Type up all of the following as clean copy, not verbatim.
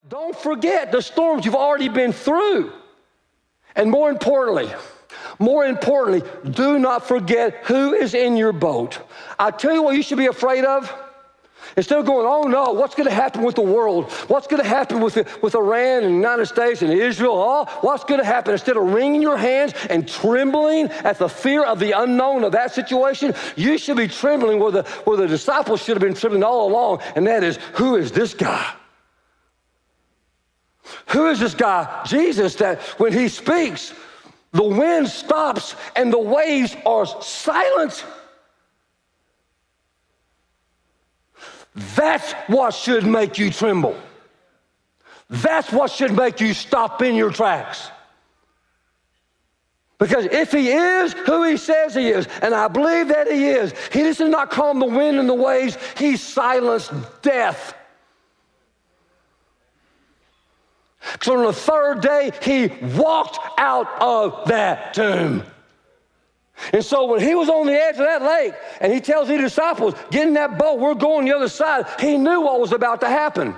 Don't forget the storms you've already been through. And more importantly, do not forget who is in your boat. I tell you what you should be afraid of. Instead of going, oh no, what's going to happen with the world? What's going to happen with Iran and the United States and Israel? Oh, what's going to happen? Instead of wringing your hands and trembling at the fear of the unknown of that situation, you should be trembling where the disciples should have been trembling all along, and that is, who is this guy? Who is this guy, Jesus, that when he speaks, the wind stops and the waves are silent? That's what should make you tremble. That's what should make you stop in your tracks. Because if he is who he says he is, and I believe that he is, he does not calm the wind and the waves, he silenced death. So on the third day, he walked out of that tomb. And so when he was on the edge of that lake, and he tells his disciples, get in that boat, we're going the other side, he knew what was about to happen.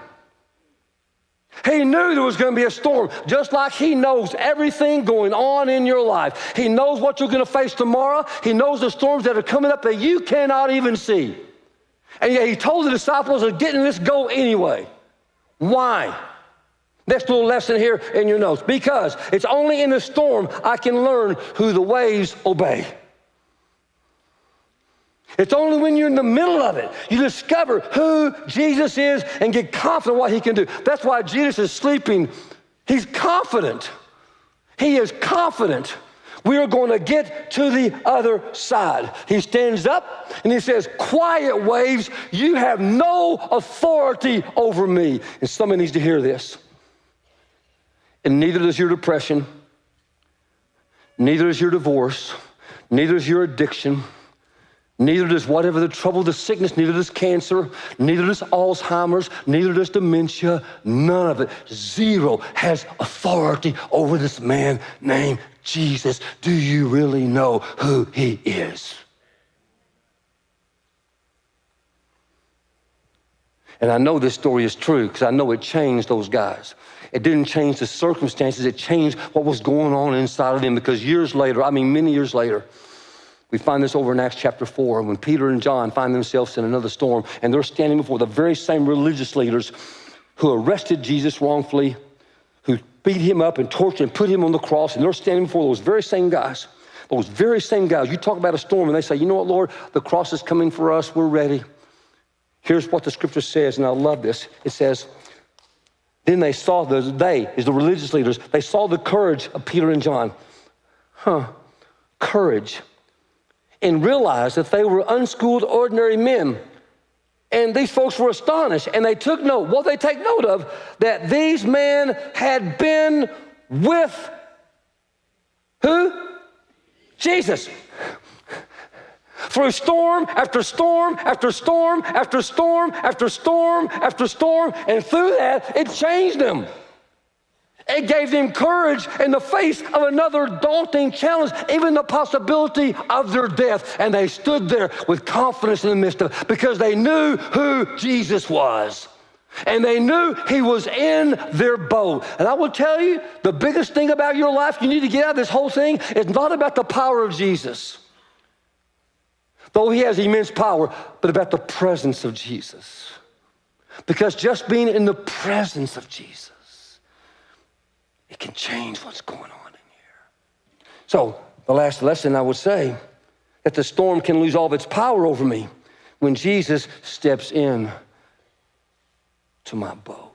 He knew there was going to be a storm, just like he knows everything going on in your life. He knows what you're going to face tomorrow. He knows the storms that are coming up that you cannot even see. And yet he told the disciples of getting this go anyway. Why? Next little lesson here in your notes. Because it's only in the storm I can learn who the waves obey. It's only when you're in the middle of it you discover who Jesus is and get confident what he can do. That's why Jesus is sleeping. He's confident. He is confident we are going to get to the other side. He stands up and he says, quiet waves, you have no authority over me. And somebody needs to hear this. And neither does your depression, neither is your divorce, neither is your addiction, neither does whatever the trouble, the sickness, neither does cancer, neither does Alzheimer's, neither does dementia, none of it. Zero has authority over this man named Jesus. Do you really know who he is? And I know this story is true because I know it changed those guys. It didn't change the circumstances. It changed what was going on inside of them, because years later, many years later, we find this over in Acts chapter 4, when Peter and John find themselves in another storm, and they're standing before the very same religious leaders who arrested Jesus wrongfully, who beat him up and tortured and put him on the cross, and they're standing before those very same guys. Those very same guys. You talk about a storm, and they say, you know what, Lord, the cross is coming for us. We're ready. Here's what the scripture says, and I love this. It says, then they saw, the religious leaders, they saw the courage of Peter and John. Courage. And realized that they were unschooled, ordinary men. And these folks were astonished, and they took note. What they take note of, that these men had been with who? Jesus. Through storm after storm after storm after storm after storm after storm, and through that, it changed them. It gave them courage in the face of another daunting challenge, even the possibility of their death. And they stood there with confidence in the midst of it, because they knew who Jesus was. And they knew he was in their boat. And I will tell you, the biggest thing about your life you need to get out of this whole thing is not about the power of Jesus, though he has immense power, but about the presence of Jesus. Because just being in the presence of Jesus, it can change what's going on in here. So the last lesson, I would say, that the storm can lose all of its power over me when Jesus steps in to my boat.